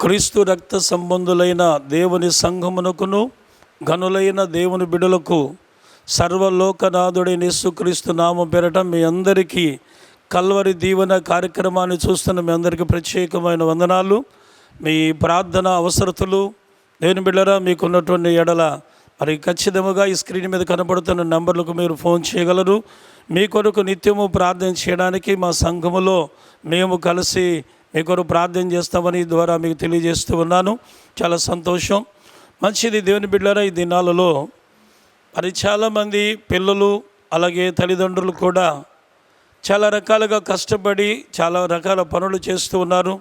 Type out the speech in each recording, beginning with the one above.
క్రీస్తు రక్త సంబంధులైన దేవుని సంఘమునకును గనులైన దేవుని బిడ్డలకు సర్వలోకనాథుడైన యేసుక్రీస్తు నామం పేరట మీ అందరికీ కల్వరి దీవెన కార్యక్రమాన్ని చూస్తున్న మీ అందరికీ ప్రత్యేకమైన వందనాలు. మీ ప్రార్థన అవసరతలు దేవుని బిడ్డరా మీకున్నటువంటి ఎడల మరి ఖచ్చితంగా ఈ స్క్రీన్ మీద కనబడుతున్న నంబర్లకు మీరు ఫోన్ చేయగలరు. మీ కొరకు నిత్యము ప్రార్థన చేయడానికి మా సంఘములో మేము కలిసి మీ కొరకు ప్రార్థన చేస్తామని ద్వారా మీకు తెలియజేస్తూ ఉన్నాను. చాలా సంతోషం, మంచిది. దేవుని బిడ్డలారా, ఈ దినాలలో మరి చాలామంది పిల్లలు అలాగే తల్లిదండ్రులు కూడా చాలా రకాలుగా కష్టపడి చాలా రకాల పనులు చేస్తూ ఉన్నారు.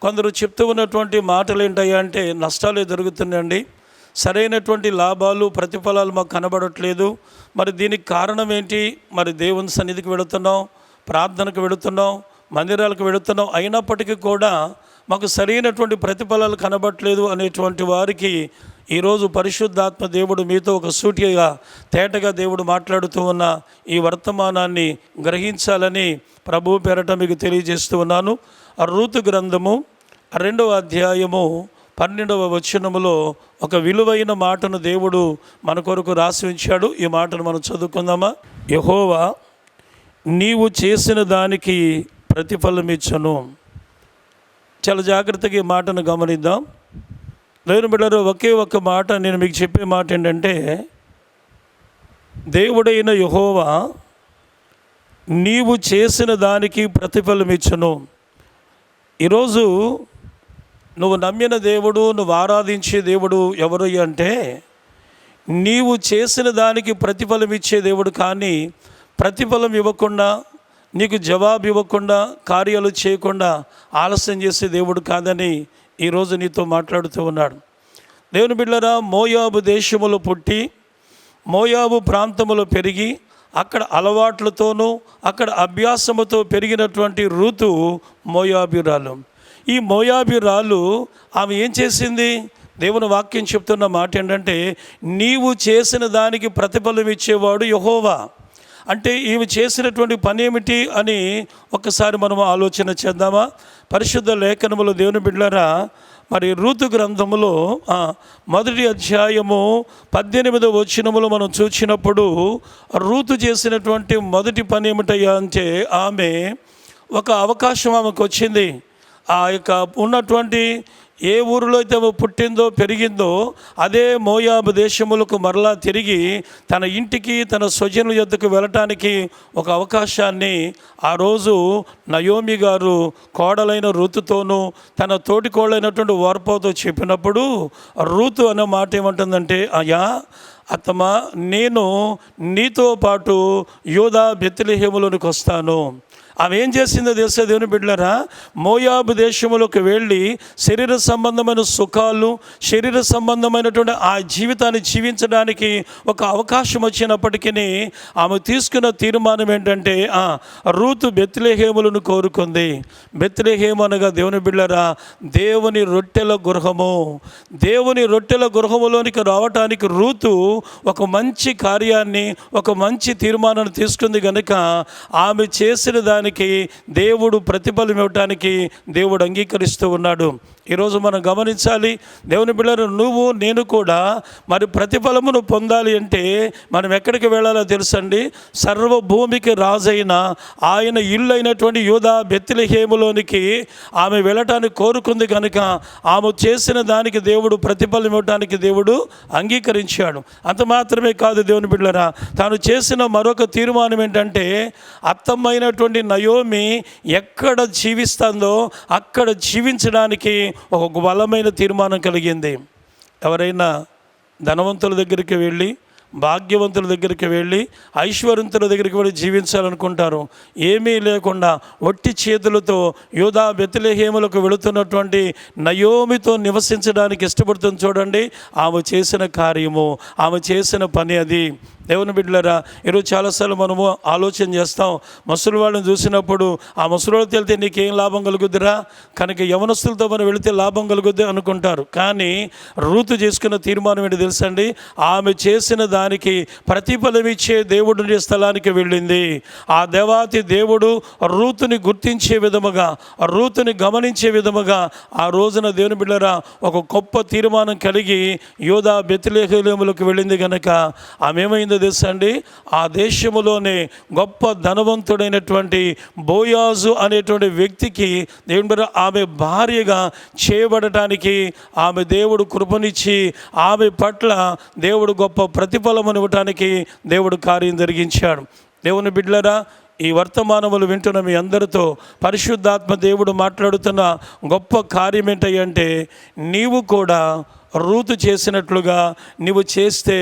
కొందరు చెప్తూ ఉన్నటువంటి మాటలు ఏంటయ్యా అంటే నష్టాలే జరుగుతున్నాయండి, సరైనటువంటి లాభాలు ప్రతిఫలాలు మాకు కనబడట్లేదు. మరి దీనికి కారణం ఏంటి? మరి దేవుని సన్నిధికి వెళుతున్నాం, ప్రార్థనకు వెళుతున్నాం, మందిరాలకు వెళుతున్నాం, అయినప్పటికీ కూడా మాకు సరైనటువంటి ప్రతిఫలాలు కనబడట్లేదు అనేటువంటి వారికి ఈరోజు పరిశుద్ధాత్మ దేవుడు మీతో ఒక సూటిగా తేటగా దేవుడు మాట్లాడుతూ ఉన్న ఈ వర్తమానాన్ని గ్రహించాలని ప్రభువు పేరట మీకు తెలియజేస్తూ ఉన్నాను. రూతు గ్రంథము 2వ అధ్యాయము 12వ వచనములో ఒక విలువైన మాటను దేవుడు మన కొరకు రాసి ఉంచాడు. ఈ మాటను మనం చదువుకుందామా? యెహోవా నీవు చేసిన దానికి ప్రతిఫలం ఇచ్చను. చాలా జాగ్రత్తగా ఈ మాటను గమనిద్దాం. దేవుని బిడ్డలారా, ఒకే ఒక్క మాట నేను మీకు చెప్పే మాట ఏంటంటే, దేవుడైన యెహోవా నీవు చేసిన దానికి ప్రతిఫలం ఇచ్చను. ఈరోజు నువ్వు నమ్మిన దేవుడు, నువ్వు ఆరాధించే దేవుడు ఎవరు అంటే నీవు చేసిన దానికి ప్రతిఫలం ఇచ్చే దేవుడు, కానీ ప్రతిఫలం ఇవ్వకుండా, నీకు జవాబు ఇవ్వకుండా, కార్యాలు చేయకుండా ఆలస్యం చేసే దేవుడు కాదని ఈరోజు నీతో మాట్లాడుతూ ఉన్నాడు. దేవుని బిడ్డలారా, మోయాబు దేశములో పుట్టి మోయాబు ప్రాంతములో పెరిగి అక్కడ అలవాట్లతోనూ అక్కడ అభ్యాసముతో పెరిగినటువంటి రూతు మోయాబీరాలు. ఈ మోయాబీరాలు ఆమె ఏం చేసింది? దేవుని వాక్యం చెప్తున్న మాట ఏంటంటే, నీవు చేసిన దానికి ప్రతిఫలం ఇచ్చేవాడు యెహోవా. అంటే ఈమె చేసినటువంటి పని ఏమిటి అని ఒకసారి మనం ఆలోచన చేద్దామా? పరిశుద్ధ లేఖనములో దేవుని బిడ్డలారా, మరి రూతు గ్రంథములో 1వ అధ్యాయము 18వ వచనములో మనం చూసినప్పుడు రూతు చేసినటువంటి మొదటి పని ఏమిటయ్యా అంటే, ఆమె ఒక అవకాశం ఆమెకు వచ్చింది. ఆ యొక్క ఉన్నటువంటి ఏ ఊరిలో అయితే పుట్టిందో పెరిగిందో అదే మోయాబు దేశములకు మరలా తిరిగి తన ఇంటికి తన స్వజనుల యొద్దకు వెళ్ళటానికి ఒక అవకాశాన్ని ఆ రోజు నయోమి గారు కోడలైన రూతుతోనూ తన తోటి కోడలైనటువంటి ఓర్పాతో చెప్పినప్పుడు రూతు అనే మాట ఏమంటుందంటే, అయ్యా అత్తమ్మా, నేను నీతో పాటు యూదా బెత్లెహేములోనికి వస్తాను. ఆమె ఏం చేసిందో తెలుసా దేవుని బిడ్డలారా? మోయాబు దేశంలోకి వెళ్ళి శరీర సంబంధమైన సుఖాలు, శరీర సంబంధమైనటువంటి ఆ జీవితాన్ని జీవించడానికి ఒక అవకాశం వచ్చినప్పటికీ ఆమె తీసుకున్న తీర్మానం ఏంటంటే, రూతు బెత్లెహేములను కోరుకుంది. బెత్లెహేము అనగా దేవుని బిడ్డలారా దేవుని రొట్టెల గృహము. దేవుని రొట్టెల గృహములోనికి రావటానికి రూతు ఒక మంచి కార్యాన్ని, ఒక మంచి తీర్మానాన్ని తీసుకుంది కనుక ఆమె చేసిన దానికి దేవుడు ప్రతిఫలం ఇవ్వటానికి దేవుడు అంగీకరిస్తూ ఉన్నాడు. ఈరోజు మనం గమనించాలి దేవుని బిడ్డలు, నువ్వు నేను కూడా మరి ప్రతిఫలమును పొందాలి అంటే మనం ఎక్కడికి వెళ్ళాలో తెలుసండి? సర్వభూమికి రాజైన ఆయన ఇల్లు అయినటువంటి యూదా బెత్లెహేములోనికి ఆమె వెళ్ళటానికి కోరుకుంది కనుక ఆమె చేసిన దానికి దేవుడు ప్రతిఫలం ఇవ్వటానికి దేవుడు అంగీకరించాడు. అంత మాత్రమే కాదు దేవుని బిడ్డలారా, తాను చేసిన మరొక తీర్మానం ఏంటంటే, అత్తమైనటువంటి నయోమి ఎక్కడ జీవిస్తుందో అక్కడ జీవించడానికి ఒక బలమైన తీర్మానం కలిగింది. ఎవరైనా ధనవంతుల దగ్గరికి వెళ్ళి, భాగ్యవంతుల దగ్గరికి వెళ్ళి, ఐశ్వర్యంతుల దగ్గరికి వెళ్ళి జీవించాలనుకుంటారు. ఏమీ లేకుండా ఒట్టి చేతులతో యూదా బెత్లెహేములకు వెళుతున్నటువంటి నయోమితో నివసించడానికి ఇష్టపడుతుంది. చూడండి, ఆమె చేసిన కార్యము, ఆమె చేసిన పని అది. దేవుని బిడ్డలారా, ఈరోజు చాలాసార్లు మనము ఆలోచన చేస్తాం, ముసలి వాళ్ళని చూసినప్పుడు ఆ ముసలి వాళ్ళతో వెళ్తే నీకేం లాభం కలుగుద్దిరా, కనుక యవనస్తులతో మనం వెళితే లాభం కలుగుద్ది అనుకుంటారు. కానీ రూతు చేసుకున్న తీర్మానం ఏంటి తెలుసండి? ఆమె చేసిన దానికి ప్రతిఫలం ఇచ్చే దేవుడి స్థలానికి వెళ్ళింది. ఆ దేవాతి దేవుడు రూతుని గుర్తించే విధముగా, రూతుని గమనించే విధముగా ఆ రోజున దేవుని బిడ్డలారా ఒక గొప్ప తీర్మానం కలిగి యోధా బెత్లెహేములకు వెళ్ళింది. కనుక ఆమె ఏమైందో తెలుసా అండి? ఆ దేశములోనే గొప్ప ధనవంతుడైనటువంటి బోయాజు అనేటువంటి వ్యక్తికి దేవుని బిడ్డ ఆమె భార్యగా చేయబడటానికి ఆమె దేవుడు కృపనిచ్చి ఆమె పట్ల దేవుడు గొప్ప ప్రతిఫలం ఇవ్వటానికి దేవుడు కార్యం జరిగించాడు. దేవుని బిడ్డలారా, ఈ వర్తమానములు వింటున్న మీ అందరితో పరిశుద్ధాత్మ దేవుడు మాట్లాడుతున్న గొప్ప కార్యం ఏంటంటే, నీవు కూడా రూతు చేసినట్లుగా నీవు చేస్తే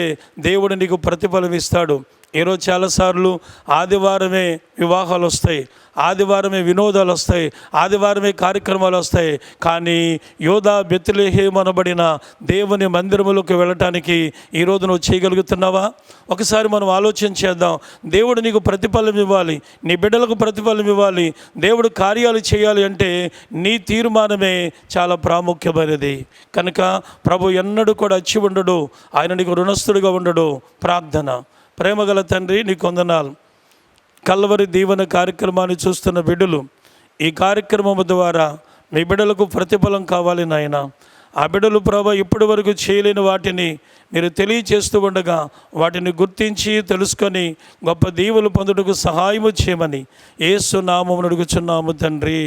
దేవుడు నీకు ప్రతిఫలం ఇస్తాడు. ఈరోజు చాలాసార్లు ఆదివారమే వివాహాలు వస్తాయి, ఆదివారమే వినోదాలు వస్తాయి, ఆదివారమే కార్యక్రమాలు వస్తాయి. కానీ యోధా బెత్లెహేము అనబడిన దేవుని మందిరములకు వెళ్ళటానికి ఈరోజు నువ్వు చేయగలుగుతున్నావా? ఒకసారి మనం ఆలోచన చేద్దాం. దేవుడు నీకు ప్రతిఫలం ఇవ్వాలి, నీ బిడ్డలకు ప్రతిఫలం ఇవ్వాలి, దేవుడు కార్యాలు చేయాలి అంటే నీ తీర్మానమే చాలా ప్రాముఖ్యమైనది. కనుక ప్రభు ఎన్నడూ కూడా వచ్చి ఉండడు, ఆయన నీకు రుణస్థుడిగా ఉండడు. ప్రార్థన. ప్రేమగల తండ్రి, నీకు వందనాలు. కల్వరి దీవెన కార్యక్రమాన్ని చూస్తున్న బిడ్డలు, ఈ కార్యక్రమం ద్వారా మీ బిడ్డలకు ప్రతిఫలం కావాలి నాయన. ఆ బిడ్డలు ప్రభు ఇప్పటి వరకు చేయలేని వాటిని మీరు తెలియచేస్తూ ఉండగా వాటిని గుర్తించి తెలుసుకొని గొప్ప దీవెనలు పొందుటకు సహాయము చేయమని యేసు నామమున అడుగుచున్నాము తండ్రి.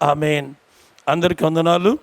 ఆమేన్. అందరికీ వందనాలు.